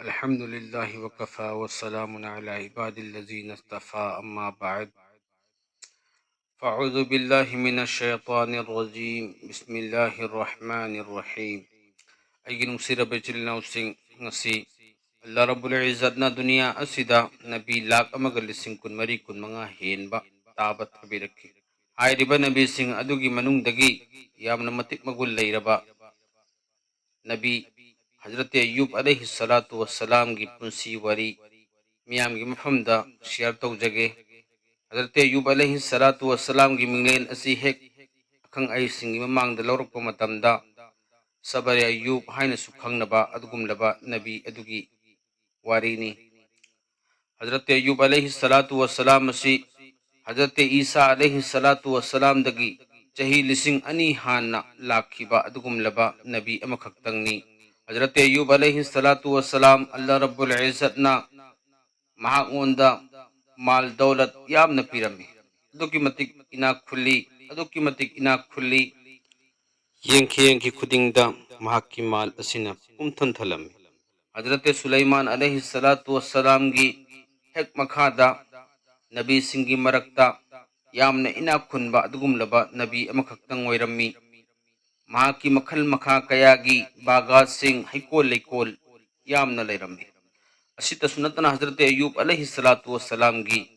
अल्हम्दुलिल्लाहि वकफ़ा वस्सलामुन अला इबादिल्लज़ीना इस्तफ़ा अम्मा बअद फ़अऊज़ु बिल्लाहि मिनश शैतानिर रजीम बिस्मिल्लाहिर रहमानिर रहीम अयिगे नुंसिरबा इचिल इनाउसिंग ngasi Allah Rabbul Izzatna dunia asida nabi lak amaga lising kun mari kun manga henba taba thabirakki hairiba nabi sing adugi manungdagi yamna matik magul leiraba nabi Hazrat Ayyub alayhi salatu wassalam gi punsi wari miyam gi mafamda share tawjage Hazrat Ayyub alayhi salatu wassalam gi minglen asi hek akhang ai singi mamangda lawrukpa matamda sabari Ayyub haina sukhangnaba adugumlaba nabi adugi warini Hazrat Ayyub alayhi salatu wassalam asi Hazrat Isa alayhi salatu wassalam dagi chahi lising ani hanna lakhiba adugumlaba nabi amakhaktangni Hazrat Ayyub alayhi salatu wassalam Allah Rabbul Izzatna mahakonda mal daulat yamna pirami aduki matik ina khulli yengki khudingda mahakki mal asina pumthan thalami Hazrat Sulaiman alayhi salatu wassalam gi hek makhada nabi singi marakta yamna ina khunba adugumlaba nabi amakhaktang oirammi mahaki makhal makha kayagi baga sing haikol leikol yamna leirammi asita sunatana Hazrat Ayyub alayhi salatu wassalam gi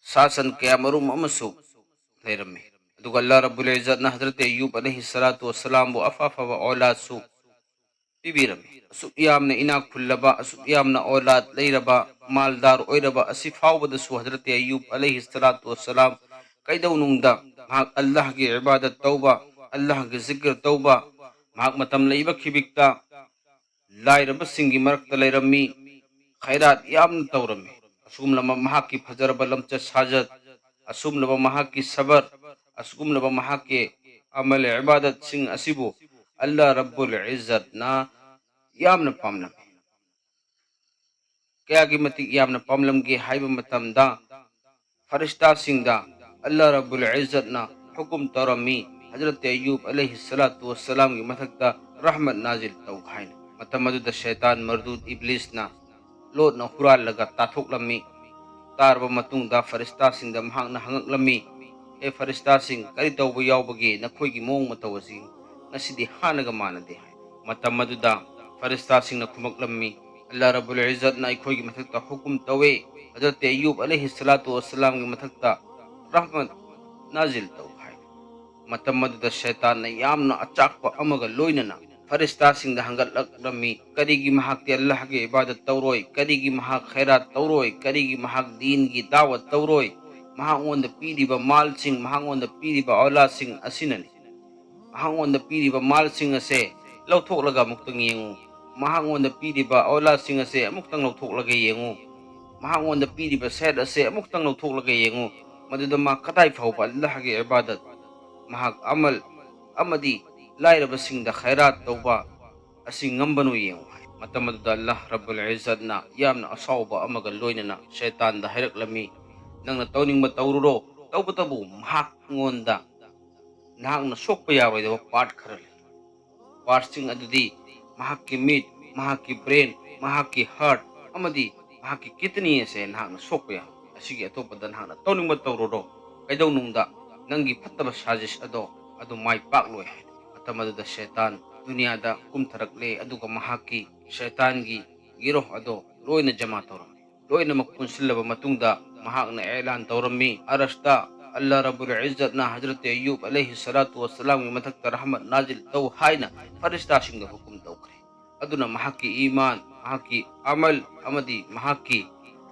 sasan kaya marum amasu leirammi aduga Allah Rabbul Izzatna Hazrat Ayyub alayhi salatu wassalam bu afafa wa aulad su pibirami asuk yamna ina khullaba asuk yamna aulad leiraba maldar oiraba asi fawbada su Hazrat Ayyub alayhi salatu wassalam kaidawnungda mahak Allah gi ibadat tauba Allah gi zikr tauba mahak matam leiba khibikta lairaba singi marakta leirammi khairat yamna tawrami asumlama mahaki fajarba lamcha sajat asumlaba mahaki sabar asumlaba mahaki amal ibadat sing asibu Allah Rabbul Izzat na yamna pamlam kayagi matik yamna pamlam gi haiba matamda farishta singda Allah Rabbul Izzat na hukum tarami Hazrat Ayyub alayhi salatu wassalam gi mathakta rahmat nazil tawkhain matamadu da shaitan mardud iblis na lot na hural laga tathok lammi tarba matung da farishta singda mahak na hangak lammi e farishta sing kari tawba yawbagi nakhoi gi mong matawasi ngasidi hanaga manade matamadu da farishta sing na khumak lammi Allah Rabbul Izzat na ikhoi gi mathakta hukum tawe Hazrat Ayyub alayhi salatu wassalam gi mathakta rahmat nazil tawkhain matamadu da shaitan na yamna achakpa amaga loinana farishta sing da hangatlak lammi karigi mahakti Allah gi ibadat tawroi karigi mahak khairat tawroi karigi mahak din gi dawat tawroi mahangonda piriba mal sing mahangonda piriba aulad sing asinani mahangonda piriba mal sing ase lawthoklaga muktang yengu mahangonda piriba aulad sing ase amuktang lawthoklaga yengu mahangonda piriba set ase amuktang lawthoklaga yengu maduda ma katai fawba Allah gi ibadat mahak amal amadi lairaba singda khairat tawba asing ngambanu yengu matamadu Allah Rabbul Izzat na yamna asawba amaga loinana shaitan da hairak lami nangna tawning matawruro tawbatabu mahak ngonda nahakna sokpa yawaida part kharali part sing adudi mahakki meat mahakki brain mahakki heart amadi mahakki kidney ase nahakna sokpa ya asigi atopada nahakna tawning matawruro kaidawnungda nangi fattaba sajis ado mai pakloi matamadu da shaitan दुनियादा कुमथरकले अदुगा महाकी शैतान की गिरोह अदो लोइना जमा तौरम लोइना मकुंसिल्लबा मतुंगदा महाकना ऐलान तौरमी अरस्ता अल्लाह रब्बुल इज्जत ना हजरत अय्यूब अलैहि सलातु वस्सलाम की मथकता रहमत नाजिल तौ हाइना फरिश्ता सिंग हुकुम तौखरे अदुना महाकी ईमान महाकी अमल अमदी महाकी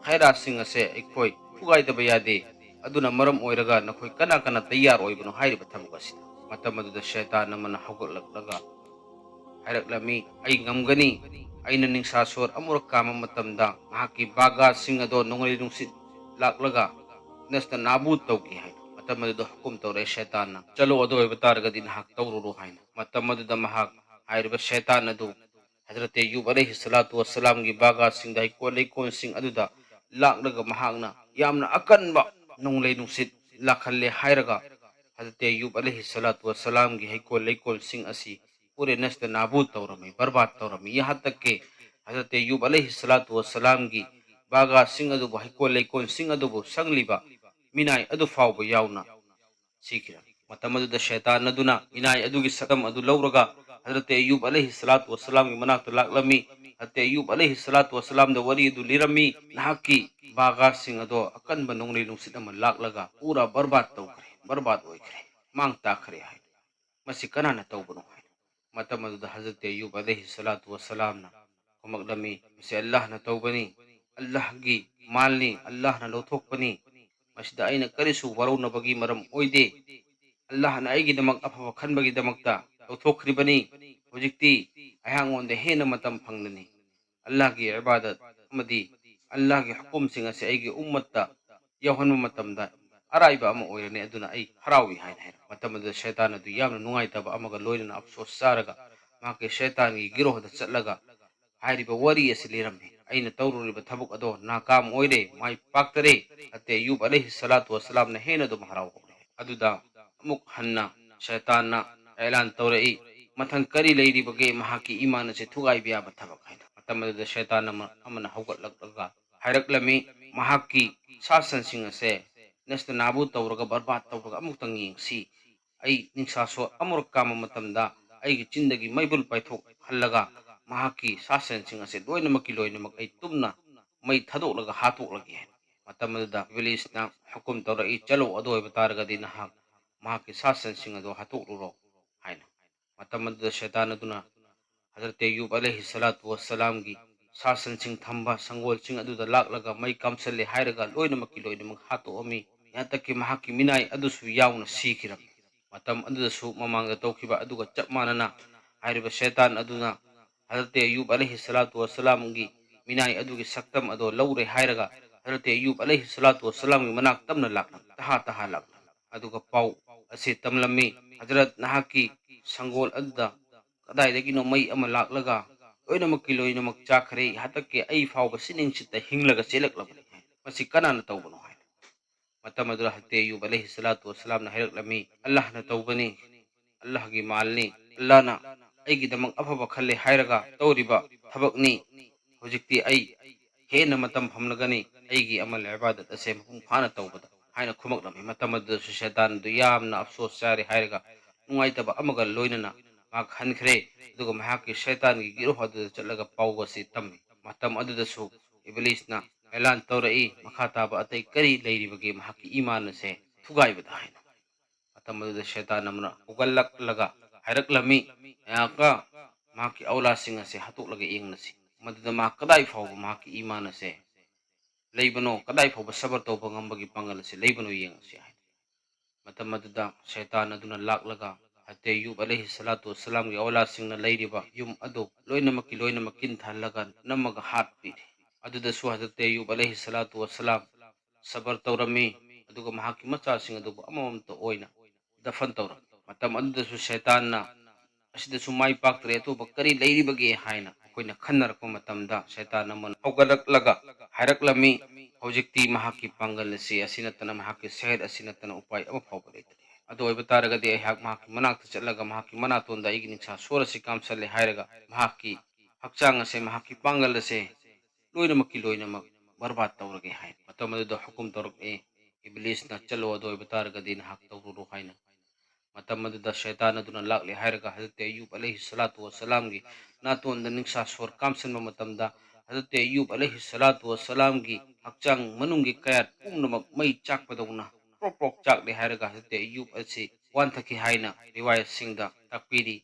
खैरा सिंग से इखोय फुगाइदबा यादे अदुना मरम ओइरगा नखोय कना कना तैयार ओइबनो हाइरिबा थबगसी मतमदुदा शैतान नमना हगलकलगा hairak ay ngamgani ay naningsasor amurak kama matamda mahaki baga sing ado nungali nungsit laklaga nasta nabut tawki hay matamadu da hukum tawre shaitan na chalo ado ay batarga din hak tawruru hay matamadu da mahak hayriba shaitan ado Hazrat Ayyub alayhi salatu wassalam gi baga sing dahi kolay kon sing ado da laklaga mahak na yamna akan ba nungali nungsit lakhalle hayraga Hazrat Ayyub alayhi salatu wassalam gi hay kolay kon sing asi पूरे नस्ल नाबूद तौरमी बर्बाद तौरमी यहाँ तक के हजरत अय्यूब अलैहिस्सलातु वस्सलामगी बागासिंग अदुबु हैकोल लैकोलसिंग अदुबु संगलिबा मिनाय अदु फावबा यावना सीखिरा मतम अदुदा शैतान अदुना मिनाय अदुगी सकम अदु लौरगा हजरत अय्यूब अलैहिस्सलातु वस्सलामगी मनाक्ता लाक्लमी हजरत अय्यूब अलैहिस्सलातु वस्सलाम दा वरी अदु लिरमी नहाकी बागासिंग अदो अकनबा नोंगली नुंसित अमा लाक्लगा पूरा बर्बाद तौखरे बर्बाद ओइखरे मांग ताखरे हाय मसी कनाना तौबनो हाय मतम अदुदा हजरत अय्यूब अलैहिस्सलातु वस्सलामना खुमकलमी मसी अल्लाह ना तौबनी अल्लाह गी मालनी अल्लाह ना लौथोकपनी मसीदा अइना करिसु वरौनबगी मरम ओइदे अल्लाह ना अइगिदमक अफबा खनबगिदमकता लौथोखरिबनी हुजिक्ति अयांगोंदे हेना मतम फंगलनी अल्लाह की इबादत अमदी अल्लाह की हुकुम सिंग असे अइगी उम्मत्ता यौहन्म मतमदा अराइबा अमा ओइरने अदुना अइ हरावी हाइन हाइन मतमदा शैतान अदु यामना नुंगाइतबा अमगा लोइना अफसोस सारगा माके शैतान की गिरोहदा चटलगा हाइरिबा वरी असे लिरम्मे अइना तौरुरिबा थबुक अदो नाकाम ओइरे माइ पाक्तरे अते अय्यूब अलैहिस्सलातु वस्सलामना हेना अदुम हराव होरे अदुदा अमुक हन्ना शैतानना ऐलान तौरई मथंग करी लेरिबगे महाकी ईमान असे थुगाइबा याबा थबक हाइना मतम अदुदा शैतान अमना हौगटलगलगा हाइरक्लमी महाकी सासनसिंग असे नस्त नाबू तौरगा बर्बाद तौरगा अमुक्तंग येंगसी अई निंसासो अमुरक कामा मतमदा अईगी चिंदगी मैबुल पाइथोक हल्लगा महाकी सासनसिंग असे लोइनमकी लोइनमक अई तुमना मई थदोकलगा हातोकलगे मतम अदुदा इब्लिसना हुकुम तौरई चलो अदोइबा तारगदी नहाक महाकी सासनसिंग अदो हातोकलुरो हाइना मतम अदुदा शैतान अदुना हजरत अय्यूब अलैहिस्सलातु वस्सलामगी सासनसिंग थंबा संगोलसिंग अदुदा लाक्लगा मई कामसले हाइरगा लोइनमकी लोइनमक हातोअमी यातकी महाकी मिनाय अदुसु यावना सीखिरम मतम अदुदसु ममांगदा तौखिबा अदुगा चप मानना हाइरिबा शैतान अदुना हजरत अय्यूब अलैहिस्सलातु वस्सलामगी मिनाय अदुगी सक्तम अदो लौरे हाइरगा हजरत अय्यूब अलैहिस्सलातु वस्सलामगी मनाक तमना लाक्लम तहा तहा लाक्लम अदुगा पाउ असे तमलम्मी हजरत नहाकी संगोल अदुदा कदाइदगिनो मई अमा लाक्लगा लोइनमकी लोइनमक चाखरे हतक्के अई फावबा सिनिंगसिता हिंगलगा चेलकलबनी मसी कनाना तौबनो हाय मतम अदुदा हजरत अय्यूब अलैहिस्सलातु वस्सलामना हाइरक्लमी अल्लाह ना तौबनी अल्लाह की मालनी अल्लाह ना अईगिदमक अफबा खल्ले हाइरगा तौरिबा थबकनी हुजिक्ति अई हेना मतम फमलगनी अईगी अमल इबादत असे मपुंग फाना तौबदा हाइना खुमकलमी मतम अदुदसु शैतान दु यामना अफसोस चारे हाइरगा नुंगाइतबा अमगा लोइनना मा खनखरे अदुगा महाकी शैतान की गिरोह अदुदा चलगा पाउगसी तम्मी मतम अदुदसु इब्लिसना ऐलान तौरई मखाताबा अतई करी लेरिबगे महाकी ईमान असे थुगाइबदा हाइना मतम अदुदा शैतान अमना उगल्लक हाइरक्लमी याका महाकी औलासिंग असे हतोकलगा येंगनसी मदुदा मा कदाइ फाउबा महाकी ईमान असे लेबनो कदाइ फाउबा सबर तौबा ngambagi pangal असे लेबनो येंगसी हाइ मतम अदुदा शैतान अदुना लाक्लगा हजरत अय्यूब अलैहिस्सलातु वस्सलामगी औलासिंगना लेरिबा युम अदो लोइनमकी लोइनमक किन थालगा नमगा हात पीरे अदुदसु हजरत अय्यूब अलैहिस्सलातु वस्सलाम सबर तौरमी अदुगा महाकी मचासिंग अदुबु अममत ओइना दफन तौरम मतम अदुदसु शैतानना असिदसु माइ पाक्तरे अतोबा करी लेरिबगे हाइना अखोइना खन्नरकपा मतमदा शैतान अमन हौगलक्लगा हाइरक्लमी हौजिक्ति महाकी पांगल असे असिनतना महाकी शहर असिनतना उपाय अमा फाउबा लेतरे अदो ओइबा तारगदी अहाक महाकी मनाक्ता चलगा महाकी मनातोंदा अइगी निंसा सोरसि कामसले हाइरगा महाकी हक्चांग असे महाकी पांगल असे लोइनमकी लोइनमक बर्बाद तौरगे हाइन मतम अदुदा हुकुम तौरके इब्लिसना चलो अदो ओइबा तारगदी नहाक तौरुरो हाइना मतम अदुदा शैतान अदुना लाक्ले हाइरगा हजरत अय्यूब अलैहिस्सलातु वस्सलामगी नातोंदा निंसा सोर कामसनबा मतमदा हजरत अय्यूब अलैहिस्सलातु वस्सलामगी हक्चांग मनुंगी कयात पुंगनमक मई चाकपदौना प्रोक प्रोक चाकले हाइरगा हजरत अय्यूब असे वांथकी हाइना रिवायतसिंगदा ताकपीरी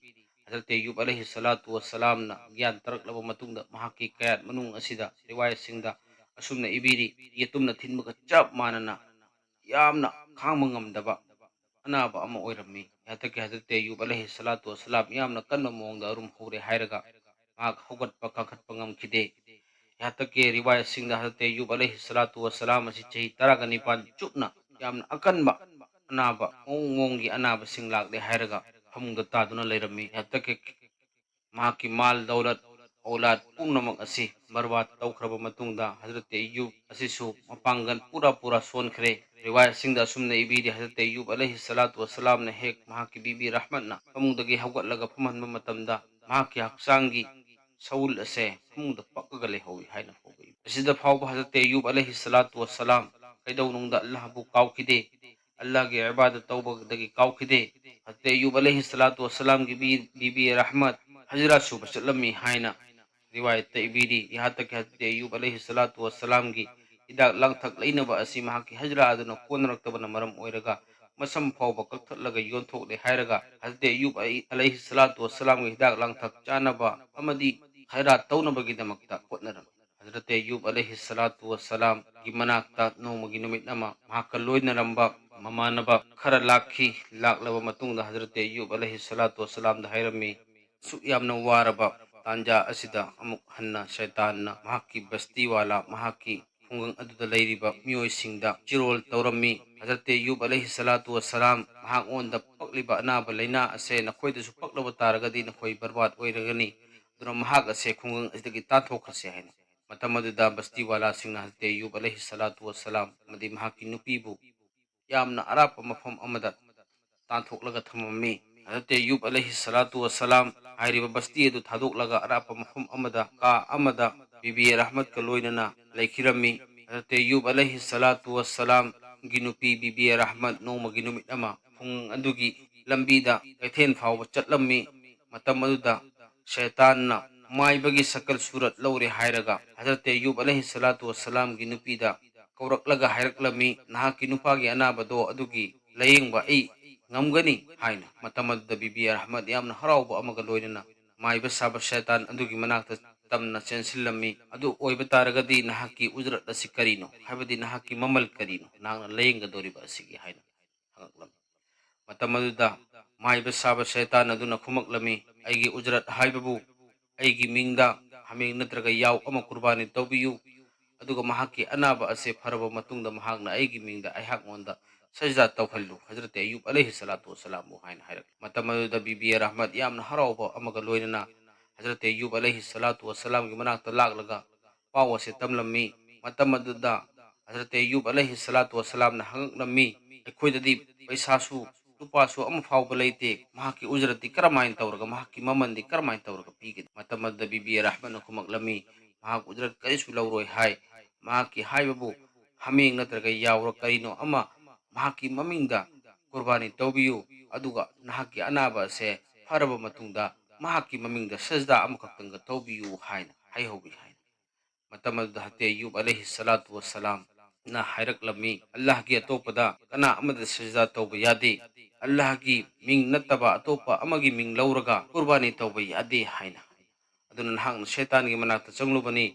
हजरत अय्यूब अलैहिस्सलातु वस्सलामना ज्ञान तरकलबा मतुंगदा महाकी कयात मनुंग असिदा रिवायतसिंगदा असुमना इबीरी येतुमना थिनबगा चप मानना यामना खांबा ngamdaba अनाबा अमा ओइरम्मी यातकी हजरत अय्यूब अलैहिस्सलातु वस्सलाम यामना कन्बा मोंगदा अरुम हौरे हाइरगा माक हौगटपा काखटपा ngamखिदे यातकी रिवायतसिंगदा हजरत अय्यूब अलैहिस्सलातु वस्सलाम असी चही तरागा निपान चुपना यामना अकनबा अनाबा मोंग मोंगी अनाबा सिंग लाक्ले हाइरगा फमुंगदा तादुना लेरम्मी यातकी महाकी माल दौलत औलाद पुंगनमक असी बर्बाद तौखरबा मतुंगदा हजरत अय्यूब असिसु मपांगन पूरा पूरा सोनखरे रिवायत सिंह असुमने इबीदी हजरत अय्यूब अलैहिस्सलातु वस्सलाम ने हेक महाकी बीबी रहमतना फमुंगदगी हौगटलगा फमहनबा मतमदा महाकी हक्चांगी Saul ase fung da pakka lehawi haina fogi asida fawba hazate Ayyub alayhi salatu wassalam kaidaw nung da Allah bu kawkide Allah gi ibadat tawba dagi kawkide hazate Ayyub alayhi salatu wassalam gi bibi rahmat hajra suba salami haina riwayat ta ibidi यहाँ तक कि हज़रत अय्यूब अलैहिस्सलातु वस्सलाम की हिदाक लांथक लैनबा असि महाकी हजरा अदुना कोनरक्तबना मरम ओइरगा मसम फावबा कक्थलगा योंथोकले हायरगा हज़रत अय्यूब अलैहिस्सलातु वस्सलाम की हिदाक लांथक चानबा अमदी खैरात तौनबगीदमक्ता होतनरम हज़रत अय्यूब अलैहिस्सलातु वस्सलाम की मनाक्ता नोमगी नुमित नमा महाका लोइनरंबा ममानबा खरा लाखी लाकलबा मतुंगदा हज़रत अय्यूब अलैहिस्सलातु वस्सलाम दा हायरमी सु यामना वारबा तांजा असिदा अमुक हन्ना शैतानना महाकी बस्ती वाला महाकी खुंगंग अदुदा लैरिबा मियोइसिंगदा चिरोल तौरम्मी हज़रत अय्यूब अलैहिस्सलातु वस्सलाम महाक ओंदा पकलिबा अनाबा लैना असे नखोइदसु पकलबा तारगदी नखोइ बर्बाद ओइरगनी दुना महाक असे खुंगंग असिदगी ताथोखरसे हायना मतम अदुदा बस्ती वाला सिंगना हज़रत अय्यूब अलैहिस्सलातु वस्सलाम मदी महाकी नुपीबु यामना अरापा मफम अमदा ताथोकलगा थमम्मी हज़रत अय्यूब अलैहिस्सलातु वस्सलाम हायरिबा बस्ती अदु थादोकलगा अरापा मफम अमदा का अमदा बीबी रहमत का लोइनना लैखिरम्मी हज़रत अय्यूब अलैहिस्सलातु वस्सलाम गी नुपी बीबी रहमत नोमगी नुमित अमा फुंग अदुगी लंबीदा कैथेन फावबा चटलम्मी मतम अदुदा शैतानना माइबगी सकल सूरत लौरे हायरगा हज़रत अय्यूब अलैहिस्सलातु वस्सलाम गी नुपीदा कौरक्लगा हायरक्लमी नहाकी नुपागी अनाबदो अदुगी लयेंगबा ऐ ngamgani haina matamad bibi rahmat yamna harauba amaga loinana maiba saba shaitan adugi manakta tamna chensilami adu oiba taragadi nahaki ujrat asi karino habadi nahaki mamal karino nangna leyenga doriba asigi haina hangaklam matamaduda maiba saba shaitan aduna khumaklami aigi ujrat haibabu aigi mingda haming natraga yaw ama kurbani tawbiyu aduga mahaki anaba ase faraba matungda mahakna aigi mingda aihak ngonda सजदा तौहल्लु हजरत अय्यूब अलैहिस्सलातु वस्सलाम हाइन हायरक मतमदुदा बीबी रहमत यामना हराउबा अमगा लोइनना हजरत अय्यूब अलैहिस्सलातु वस्सलाम की मनाक्ता लागलगा पाव से तमलम्मी मतमदुदा हजरत अय्यूब अलैहिस्सलातु वस्सलाम ना हंगलम्मी अखोइददी पैसासु रुपासु अम फावबा लैते महाकी उजरती करमाइन तौरगा महाकी ममंदी करमाइन तौरगा पीगे मतमदुदा बीबी रहमत खुमकलम्मी महाक उजरत करिसु लौरोय हाय महाकी हायबबु हमेंग नत्रगा यावरा करिनो अमा महाकी ममिंगदा कुर्बानी तौबियु अदुगा नहाकी अनाबा से फरबा मतुंगदा महाकी ममिंगदा सजदा अमखक्तंगा तौबियु हायना हायहोबि हायना मतमदुदा हते अय्यूब अलैहिस्सलातु वस्सलाम ना हायरकलमी अल्लाह की अतोपदा कना अमद सजदा तौबा यादे अल्लाह की मिंग नत्तबा अतोपा अमगी मिंग लौरगा कुर्बानी तौबा यादे हायना अदुना नहांग शैतान की मनाक्ता चंगलुबनी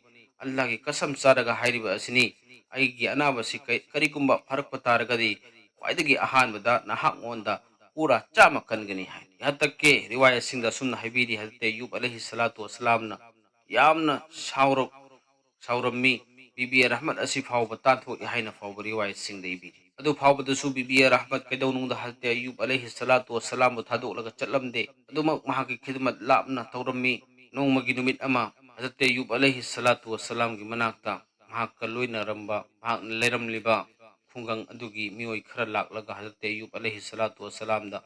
अल्लाह की कसम चारगा हायरिबा असनी अꯩꯒꯤ ꯑꯅꯥꯕꯁꯤ ꯀꯔꯤꯒꯨꯝꯕ ꯐꯔꯛꯄ ꯇꯥꯔꯒꯗꯤ ꯈ꯭ꯋꯥꯏꯗꯒꯤ ꯑꯍꯥꯟꯕꯗ ꯅꯍꯥꯛꯉꯣꯟꯗ ꯄꯨꯔꯥ ꯆꯥꯝꯃ ꯀꯟꯒꯅꯤ ꯍꯥꯏ ꯍꯟꯗꯛꯀꯤ ꯔꯤꯋꯥꯌꯠꯁꯤꯡꯗ ꯑꯁꯨꯝꯅ ꯍꯥꯏꯕꯤꯔꯤ ꯍꯖꯔꯠ ꯑꯌ꯭ꯌꯨꯕ ꯑꯂꯩꯍꯤ ꯁꯂꯥꯇꯨ ꯋꯁꯁꯂꯥꯝꯅ ꯌꯥꯝꯅ ꯁꯥꯎꯔꯝꯃꯤ ꯕꯤꯕꯤ ꯔꯍꯃꯠ ꯑꯁꯤ ꯐꯥꯎꯕ ꯇꯥꯟꯊꯣꯛꯏ ꯍꯥꯏꯅ ꯐꯥꯎꯕ ꯔꯤꯋꯥꯌꯠꯁꯤꯡꯗ ꯏꯕꯤꯔꯤ ꯑꯗꯨ ꯐꯥꯎꯕꯗꯁꯨ ꯕꯤꯕꯤ ꯔꯍꯃꯠ ꯀꯩꯗꯧꯅꯨꯡꯗ ꯍꯖꯔꯠ ꯑꯌ꯭ꯌꯨꯕ ꯑꯂꯩꯍꯤ ꯁꯂꯥꯇꯨ ꯋꯁꯁꯂꯥꯝꯕꯨ ꯊꯥꯗꯣꯛꯂꯒ ꯆꯠꯂꯝꯗꯦ ꯑꯗꯨꯃꯛ ꯃꯍꯥꯛꯀꯤ ꯈꯤꯗꯃꯠ ꯂꯥꯞꯅ ꯇꯧꯔꯝꯃꯤ ꯅꯣꯡꯃꯒꯤ ꯅꯨꯃꯤꯠ ꯑꯃ ꯍꯖꯔꯠ ꯑꯌ꯭ꯌꯨꯕ ꯑꯂꯩꯍꯤ ꯁꯂꯥꯇꯨ ꯋꯁꯁꯂꯥꯝꯒꯤ ꯃꯅꯥꯛꯇ महाका लोइनरंबा महाकना लेरमलिबा खुंगंग अदुगी मियोय खरा लाकलगा हजरत अय्यूब अलैहि सलातु वस्सलाम दा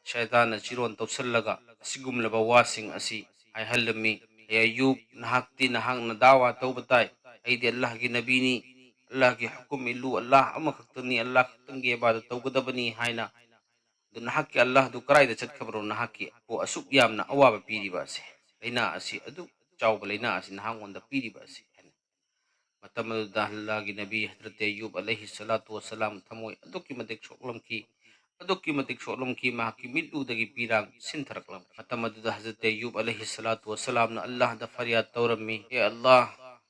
शैतान चिरोन तौसलगा सिगुमलबा वासिंग असि हायहल्लमी ए अय्यूब नहाक्ति नहांगना दावा तौबताय ऐदि अल्लाह की नबीनी अल्लाह की हुकुम इल्लू अल्लाह अमखक्तनी अल्लाह खक्तंगी इबादत तौगदबनी हायना दु नहाक्की अल्लाह दु कराइदा चटखबरो नहाक्की को असुक यामना अवाबा पीरिबा असे लैना असि अदु चावबा लैना असि नहांगोंदा पीरिबा असि अल्लाह की नबी हजरत अय्यूब अलैहि सलातु वस्सलाम थमोय अदुक्की मतिक सोक्लम की मां की मिलुदगी पीरांग सिंथरकलम हजरत अय्यूब अलैहि सलातु वस्सलाम न अल्लाह दा फरियाद तौरम्मी ए अल्लाह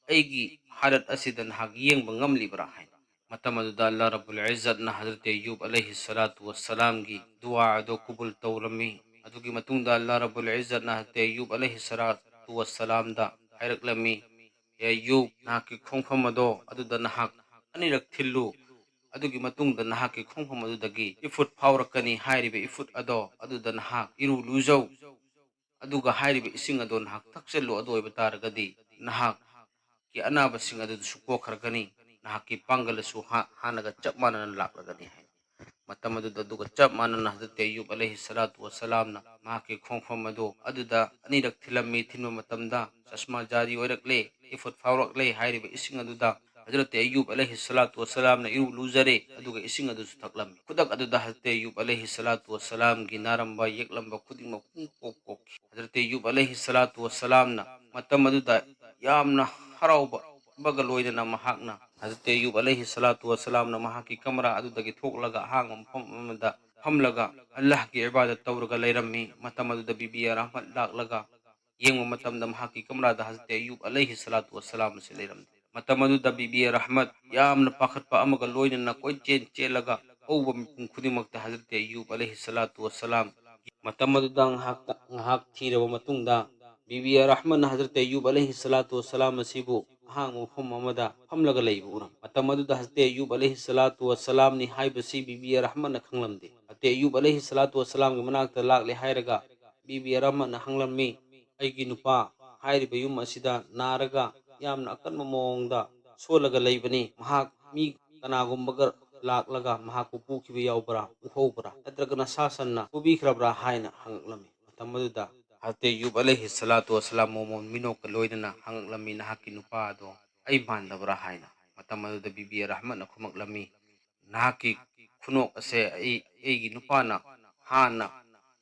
ऐगी हालत असिदन हाग येंग ngamlibra hain अल्लाह रब्बुल इज्जत न हजरत अय्यूब अलैहि सलातु वस्सलाम की दुआ अदो कुबुल तौरम्मी अदुगी मतुंगदा अल्लाह रब्बुल इज्जत न हजरत अय्यूब अलैहि सलातु वस्सलाम दा हायरकलम्मी अय्यूब नहाकी खोंफम अदो अदुदा नहाक अनिरक थिल्लु अदुगी मतुंगदा नहाकी खोंफम अदुदगी इफुट फावरकनी हायरिबे इफुट अदो अदुदा नहाक इरु लुजौ अदुगा हायरिबे इसिंग अदो नहाक थक्सेल्लु अदो ओइबा तारगदी नहाक की अनाबसिंग अदुदसु कोखरगनी नहाकी पांगलसु हानगा चप मानना लाकलगनी है ꯃꯇꯝ ꯑꯗꯨꯗ ꯑꯗꯨꯒ ꯆꯞ ꯃꯥꯟꯅꯅ ꯍꯖꯔꯠ ꯑꯌꯨꯕ ꯑꯂꯩꯍꯤ ꯁꯂꯥꯇꯨ ꯋꯁꯁꯂꯥꯝꯅ ꯃꯍꯥꯛꯀꯤ ꯈꯣꯡꯐꯝ ꯑꯗꯨ ꯑꯗꯨꯗ ꯑꯅꯤꯔꯛ ꯊꯤꯜꯂꯝꯃꯤ. ꯊꯤꯟꯕ ꯃꯇꯝꯗ ꯆꯁꯃꯥ ꯖꯥꯔꯤ ꯑꯣꯏꯔꯛꯂꯦ, ꯏꯐꯨꯠ ꯐꯥꯎꯔꯛꯂꯦ. ꯍꯥꯏꯔꯤꯕ ꯏꯁꯤꯡ ꯑꯗꯨꯗ ꯍꯖꯔꯠ ꯑꯌꯨꯕ ꯑꯂꯩꯍꯤ ꯁꯂꯥꯇꯨ ꯋꯁꯁꯂꯥꯝꯅ ꯏꯔꯨ ꯂꯨꯖꯔꯦ, ꯑꯗꯨꯒ ꯏꯁꯤꯡ ꯑꯗꯨꯁꯨ ꯊꯛꯂꯝꯃꯤ. ꯈꯨꯗꯛ ꯑꯗꯨꯗ ꯍꯖꯔꯠ ꯑꯌꯨꯕ ꯑꯂꯩꯍꯤ ꯁꯂꯥꯇꯨ ꯋꯁꯁꯂꯥꯝꯒꯤ ꯅꯥꯔꯝꯕ ꯌꯦꯛꯂꯝꯕ ꯈꯨꯗꯤꯡꯃꯛ ꯄꯨꯡꯀꯣꯛ ꯀꯣꯛꯈꯤ. ꯍꯖꯔꯠ ꯑꯌꯨꯕ ꯑꯂꯩꯍꯤ ꯁꯂꯥꯇꯨ ꯋꯁꯁꯂꯥꯝꯅ ꯃꯇꯝ ꯑꯗꯨꯗ ꯌꯥꯝꯅ ꯍꯔꯥꯎꯕꯒ ꯂꯣꯏꯅꯅ ꯃꯍꯥꯛꯅ ꯍꯖꯔꯠ ꯑꯌꯨꯕ ꯑꯂꯩꯍꯤ ꯁꯂꯥꯇꯨ ꯋꯁꯁꯂꯥꯝꯅ ꯃꯍꯥꯛꯀꯤ ꯀꯃꯔꯥ ꯑꯗꯨꯗꯒꯤ ꯊꯣꯛꯂꯒ ꯑꯍꯥꯡꯕ ꯃꯐꯝ ꯑꯃꯗ ꯐꯝꯂꯒ ꯑꯜꯂꯥꯍꯒꯤ ꯏꯕꯥꯗꯠ ꯇꯧꯔꯒ ꯂꯩꯔꯝꯃꯤ. ꯃꯇꯝ ꯑꯗꯨꯗ ꯕꯤꯕꯤ ꯔꯍꯃꯠ ꯂꯥꯛꯂꯒ ꯌꯦꯡꯕ ꯃꯇꯝꯗ ꯃꯍꯥꯛꯀꯤ ꯀꯃꯔꯥꯗ ꯍꯖꯔꯠ ꯑꯌꯨꯕ ꯑꯂꯩꯍꯤ ꯁꯂꯥꯇꯨ ꯋꯁꯁꯂꯥꯝ ꯑꯁꯤ ꯂꯩꯔꯝꯗꯦ. ꯃꯇꯝ ꯑꯗꯨꯗ ꯕꯤꯕꯤ ꯔꯍꯃꯠ ꯌꯥꯝꯅ ꯄꯥꯈꯠꯄ ꯑꯃꯒ ꯂꯣꯏꯅꯅ ꯀꯣꯏꯆꯦꯟ ꯆꯦꯜꯂꯒ ꯎꯕ ꯃꯤꯄꯨꯝ ꯈꯨꯗꯤꯡꯃꯛꯇ ꯍꯖꯔꯠ ꯑꯌꯨꯕ ꯑꯂꯩꯍꯤ ꯁꯂꯥꯇꯨ ꯋꯁꯁꯂꯥꯝ ꯃꯇꯝ ꯑꯗꯨꯗ ꯉꯥꯏꯍꯥꯛ ꯊꯤꯔꯕ ꯃꯇꯨꯡꯗ ꯕꯤꯕꯤ ꯔꯍꯃꯠꯅ ꯍꯖꯔꯠ ꯑꯌꯨꯕ ꯑꯂꯩꯍꯤ ꯁꯂꯥꯇꯨ ꯋꯁꯁꯂꯥꯝ ꯑꯁꯤꯕꯨ ꯑꯍꯥꯡꯕ ꯃꯐꯝ ꯑꯃꯗ ꯐꯝꯂꯒ ꯂꯩꯕ ꯎꯔꯝꯃꯤ. ꯃꯇꯝ ꯑꯗꯨꯗ ꯍꯖꯔꯠ ꯑꯌꯨꯕ ꯑꯂꯩꯍꯤ ꯁꯂꯥꯇꯨ ꯋꯁꯁꯂꯥꯝꯅꯤ ꯍꯥꯏꯕꯁꯤ ꯕꯤꯕꯤ ꯔꯍꯃꯠꯅ ꯈꯪꯂꯝꯗꯦ. ꯍꯖꯔꯠ ꯑꯌꯨꯕ ꯑꯂꯩꯍꯤ ꯁꯂꯥꯇꯨ ꯋꯁꯁꯂꯥꯝꯒꯤ ꯃꯅꯥꯛꯇ ꯂꯥꯛꯂꯦ ꯍꯥꯏꯔꯒ ꯕꯤꯕꯤ ꯔꯍꯃꯠꯅ ꯍꯪꯂꯝꯃꯤ, ꯑꯩꯒꯤ ꯅꯨꯄꯥ ꯍꯥꯏꯔꯤꯕ ꯌꯨꯝ ꯑꯁꯤꯗ ꯅꯥꯔꯒ ꯌꯥꯝꯅ ꯑꯀꯟꯕ ꯃꯑꯣꯡꯗ ꯁꯣꯜꯂꯒ ꯂꯩꯕꯅꯤ. ꯃꯍꯥꯛ ꯃꯤ ꯀꯅꯥꯒꯨꯝꯕꯒ ꯂꯥꯛꯂꯒ ꯃꯍꯥꯛꯄꯨ ꯄꯨꯈꯤꯕ ꯌꯥꯎꯕ꯭ꯔꯥ, ꯎꯍꯧꯕ꯭ꯔꯥ, ꯅꯠꯇ꯭ꯔꯒꯅ ꯁꯥ ꯁꯟꯅ ꯄꯨꯕꯤꯈ꯭ꯔꯕ꯭ꯔꯥ ꯍꯥꯏꯅ ꯍꯪꯂꯛꯂꯝꯃꯤ. ꯃꯇꯝ ꯑꯗꯨꯗ ꯍꯖꯔꯠ ꯑꯌꯨꯕ ꯑꯂꯩꯍꯤ ꯁꯂꯥꯇꯨ ꯋꯁꯁꯂꯥꯝ ꯃꯣꯃꯣꯟ ꯃꯤꯅꯣꯛꯀ ꯂꯣꯏꯅꯅ ꯍꯪꯂꯛꯂꯝꯃꯤ, ꯅꯍꯥꯛꯀꯤ ꯅꯨꯄꯥ ꯑꯗꯣ ꯑꯩ ꯃꯥꯟꯗꯕ꯭ꯔꯥ ꯍꯥꯏꯅ. ꯃꯇꯝ ꯑꯗꯨꯗ ꯕꯤꯕꯤ ꯔꯍꯃꯠꯅ ꯈꯨꯃꯛꯂꯝꯃꯤ, ꯅꯍꯥꯛꯀꯤ ꯈꯨꯅꯣꯛ ꯑꯁꯦ ꯑꯩꯒꯤ ꯅꯨꯄꯥꯅ ꯍꯥꯟꯅ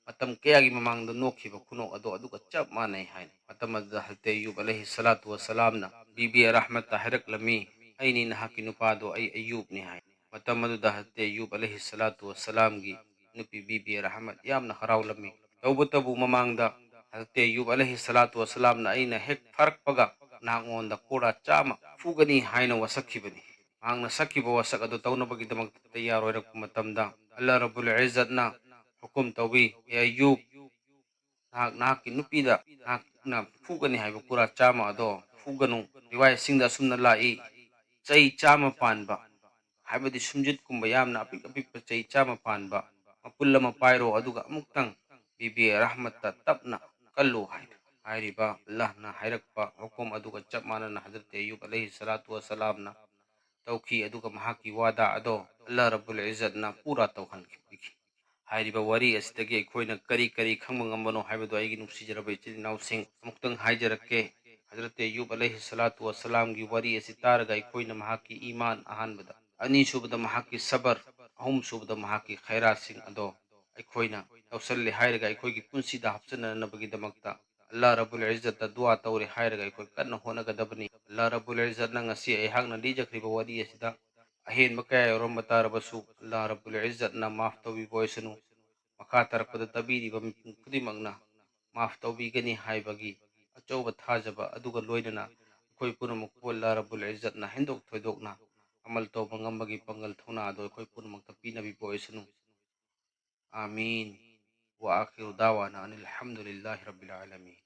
ꯃꯇꯝ ꯀꯌꯥꯒꯤ ꯃꯃꯥꯡꯗ ꯅꯣꯛꯈꯤꯕ ꯈꯨꯅꯣꯛ ꯑꯗꯣ ꯑꯗꯨꯒ ꯆꯞ ꯃꯥꯟꯅꯩ ꯍꯥꯏꯅ. ꯃꯇꯝ ꯑꯗꯨꯗ ꯍꯖꯔꯠ ꯑꯌꯨꯕ ꯑꯂꯩꯍꯤ ꯁꯂꯥꯇꯨ ꯋꯁꯁꯂꯥꯝꯅ ꯕꯤꯕꯤ ꯔꯍꯃꯠꯇ ꯍꯥꯏꯔꯛꯂꯝꯃꯤ, ꯑꯩꯅꯤ ꯅꯍꯥꯛꯀꯤ ꯅꯨꯄꯥꯗꯣ, ꯑꯩ ꯑꯌꯨꯕꯅꯤ ꯍꯥꯏ. ꯃꯇꯝ ꯑꯗꯨꯗ ꯍꯖꯔꯠ ꯑꯌꯨꯕ ꯑꯂꯩꯍꯤ ꯁꯂꯥꯇꯨ ꯋꯁꯁꯂꯥꯝꯒꯤ ꯅꯨꯄꯤ ꯕꯤꯕꯤ ꯔꯍꯃꯠ ꯌꯥꯝꯅ ꯍꯔꯥꯎꯂꯝꯃꯤ. ꯇꯧꯕꯇꯕꯨ ꯃꯃꯥꯡꯗ ꯍꯖꯔꯠ ꯑꯌꯨꯕ ꯑꯂꯩꯍꯤ ꯁꯂꯥꯇꯨ ꯋꯁꯁꯂꯥꯝꯅ ꯑꯩꯅ ꯍꯦꯛ ꯐꯥꯔꯛꯄꯒ ꯅꯍꯥꯛꯉꯣꯟꯗ ꯀꯣꯔꯥ 100 ꯐꯨꯒꯅꯤ ꯍꯥꯏꯅ ꯋꯥꯁꯛꯈꯤꯕꯅꯤ. ꯃꯍꯥꯛꯅ ꯁꯛꯈꯤꯕ ꯋꯥꯁꯛ ꯑꯗꯨ ꯇꯧꯅꯕꯒꯤꯗꯃꯛꯇ ꯇꯌꯥꯔ ꯑꯣꯏꯔꯛꯄ ꯃꯇꯝꯗ ꯑꯜꯂꯥꯍ ꯔബ്ꯕꯨꯜ ꯏꯖ꯭ꯖꯠꯅ ꯍꯨꯀꯨꯝ ꯇꯧꯕꯤ, ꯑꯌꯨꯕ, ꯅꯍꯥꯛꯀꯤ ꯅꯨꯄꯤꯗ ꯅꯍꯥꯛꯅ ꯐꯨꯒꯅꯤ ꯍꯥꯏꯕ ꯀꯨꯔꯥ 100 ꯑꯗꯣ ꯐꯨꯒꯅꯨ. ꯔꯤꯋꯥꯌꯠꯁꯤꯡꯗ ꯑꯁꯨꯝꯅ ꯂꯥꯛꯏ, ꯆꯩ 100 ꯄꯥꯟꯕ ꯍꯥꯏꯕꯗꯤ ꯁꯨꯝꯖꯤꯠꯀꯨꯝꯕ ꯌꯥꯝꯅ ꯑꯄꯤꯛꯄ ꯆꯩ 100 ꯄꯥꯟꯕ ꯃꯄꯨꯜ ꯑꯃ ꯄꯥꯏꯔꯣ, ꯑꯗꯨꯒ ꯑꯃꯨꯛꯇꯪ ꯕꯤꯕꯤ ꯔꯍꯃꯠꯇ ꯇꯞꯅ ꯀꯜꯂꯨ ꯍꯥꯏꯅ. ꯍꯥꯏꯔꯤꯕ ꯑꯜꯂꯥꯍꯅ ꯍꯥꯏꯔꯛꯄ ꯍꯨꯀꯨꯝ ꯑꯗꯨꯒ ꯆꯞ ꯃꯥꯟꯅꯅ ꯍꯖꯔꯠ ꯑꯌꯨꯕ ꯑꯂꯩꯍꯤ ꯁꯂꯥꯇꯨ ꯋꯁꯁꯂꯥꯝꯅ ꯇꯧꯈꯤ, ꯑꯗꯨꯒ ꯃꯍꯥꯛꯀꯤ ꯋꯥꯗꯥ ꯑꯗꯣ ꯑꯜꯂꯥꯍ ꯔബ്ꯕꯨꯜ ꯏꯖ꯭ꯖꯠꯅ ꯄꯨꯔꯥ ꯇꯧꯍꯟꯈꯤ. ꯍꯥꯏꯔꯤꯕ ꯋꯥꯔꯤ ꯑꯁꯤꯗꯒꯤ ꯑꯩꯈꯣꯏꯅ ꯀꯔꯤ ꯀꯔꯤ ꯈꯪꯕ ꯉꯝꯕꯅꯣ ꯍꯥꯏꯕꯗꯨ ꯑꯩꯒꯤ ꯅꯨꯡꯁꯤꯖꯔꯕ ꯏꯆꯤꯜ ꯏꯅꯥꯎꯁꯤꯡ ꯑꯃꯨꯛꯇꯪ ꯍꯥꯏꯖꯔꯛꯀꯦ. ꯍꯖꯔꯠ ꯑꯌꯨꯕ ꯑꯂꯩꯍꯤ ꯁꯂꯥꯇꯨ ꯋꯁꯁꯂꯥꯝꯒꯤ ꯋꯥꯔꯤ ꯑꯁꯤ ꯇꯥꯔꯒ ꯑꯩꯈꯣꯏꯅ ꯃꯍꯥꯛꯀꯤ ꯏꯃꯥꯟ ꯑꯍꯥꯟꯕꯗ, ꯑꯅꯤꯁꯨꯕꯗ ꯃꯍꯥꯛꯀꯤ ꯁꯕꯔ, ꯑꯍꯨꯝꯁꯨꯕꯗ ꯃꯍꯥꯛꯀꯤ ꯈꯩꯔꯥꯁꯤꯡ ꯑꯗꯣ ꯑꯩꯈꯣꯏꯅ ꯇꯧꯁꯜꯂꯦ ꯍꯥꯏꯔꯒ ꯑꯩꯈꯣꯏꯒꯤ ꯄꯨꯟꯁꯤꯗ ꯍꯥꯞꯆꯟꯅꯅꯕꯒꯤꯗꯃꯛꯇ ꯑꯜꯂꯥꯍ ꯔब्ꯕꯨꯜ ꯏꯖ꯭ꯖꯠꯇ ꯗꯨઆ ꯇꯧꯔꯦ ꯍꯥꯏꯔꯒ ꯑꯩꯈꯣꯏ ꯀꯟꯅ ꯍꯣꯠꯅꯒꯗꯕꯅꯤ. ꯑꯜꯂꯥꯍ ꯔब्ꯕꯨꯜ ꯏꯖ꯭ꯖꯠꯅ ꯉꯁꯤ ꯑꯩꯍꯥꯛꯅ ꯂꯤꯖꯈ꯭ꯔꯤꯕ ꯋꯥꯔꯤ ꯑꯁꯤꯗ ꯑꯍꯦꯟꯕ ꯀꯌꯥ ꯌꯥꯎꯔꯝꯕ ꯇꯥꯔꯕꯁꯨ ꯑꯜꯂꯥꯍ ꯔब्ꯕꯨꯜ ꯏꯖ꯭ꯖꯠꯅ ꯃꯥꯐ ꯇꯧꯕꯤꯕ ꯑꯣꯏꯁꯅꯨ. ꯃꯈꯥ ꯇꯥꯔꯛꯄꯗ ꯇꯥꯕꯤꯔꯤꯕ ꯃꯤꯄꯨꯝ ꯈꯨꯗꯤꯡꯃꯛꯅ ꯃꯥꯐ ꯇꯧꯕꯤꯒꯅꯤ ꯍꯥꯏꯕꯒꯤ ꯑꯆꯧꯕ ꯊꯥꯖꯕ ꯑꯗꯨꯒ ꯂꯣꯏꯅꯅ ꯑꯩꯈꯣꯏ ꯄꯨꯝꯅꯃꯛꯄꯨ ꯑꯜꯂꯥꯍ ꯔब्ꯕꯨꯜ ꯏꯖ꯭ꯖꯠꯅ ꯍꯦꯟꯗꯣꯛ ꯊꯣꯏꯗꯣꯛꯅ ꯑꯃꯜ ꯇꯧꯕ ꯉꯝꯕꯒꯤ ꯄꯥꯡꯒꯜ ꯊꯧꯅꯥ ꯑꯗꯨ ꯑꯩꯈꯣꯏ ꯄꯨꯝꯅꯃꯛꯇ ꯄꯤꯅꯕꯤꯕ ꯑꯣꯏꯁꯅꯨ. آمين. وآخر دعوانا أن الحمد لله رب العالمين.